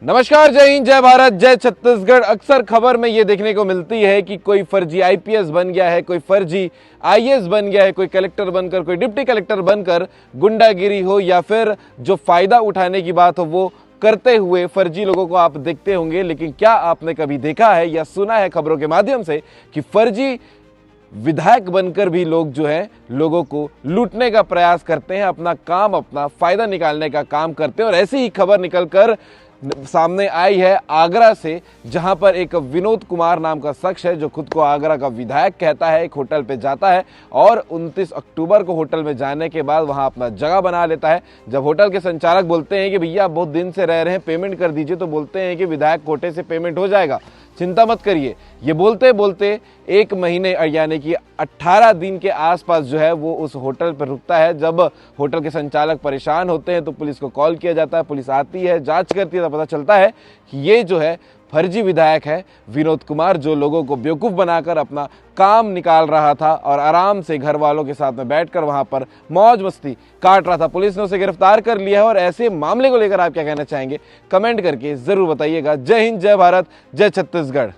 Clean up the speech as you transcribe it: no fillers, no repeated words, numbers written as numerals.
नमस्कार, जय हिंद, जय भारत, जय छत्तीसगढ़। अक्सर खबर में ये देखने को मिलती है कि कोई फर्जी आईपीएस बन गया है, कोई फर्जी आईएएस बन गया है, कोई कलेक्टर बनकर, कोई डिप्टी कलेक्टर बनकर गुंडागिरी हो या फिर जो फायदा उठाने की बात हो वो करते हुए फर्जी लोगों को आप देखते होंगे। लेकिन क्या आपने कभी देखा है या सुना है खबरों के माध्यम से कि फर्जी विधायक बनकर भी लोग जो है लोगों को लूटने का प्रयास करते हैं, अपना काम, अपना फायदा निकालने का काम करते हैं। और ऐसी ही खबर निकलकर सामने आई है आगरा से, जहां पर एक विनोद कुमार नाम का शख्स है जो खुद को आगरा का विधायक कहता है। एक होटल पे जाता है और 29 अक्टूबर को होटल में जाने के बाद वहां अपना जगह बना लेता है। जब होटल के संचालक बोलते हैं कि भैया बहुत दिन से रह रहे हैं, पेमेंट कर दीजिए, तो बोलते हैं कि विधायक कोटे से पेमेंट हो जाएगा, चिंता मत करिए। ये बोलते बोलते एक महीने यानी कि 18 दिन के आसपास जो है वो उस होटल पर रुकता है। जब होटल के संचालक परेशान होते हैं तो पुलिस को कॉल किया जाता है, पुलिस आती है, जांच करती है, तो पता चलता है कि ये जो है फर्जी विधायक है विनोद कुमार, जो लोगों को बेवकूफ़ बनाकर अपना काम निकाल रहा था और आराम से घर वालों के साथ में बैठकर वहां पर मौज मस्ती काट रहा था। पुलिस ने उसे गिरफ्तार कर लिया है। और ऐसे मामले को लेकर आप क्या कहना चाहेंगे, कमेंट करके जरूर बताइएगा। जय हिंद, जय भारत, जय छत्तीसगढ़।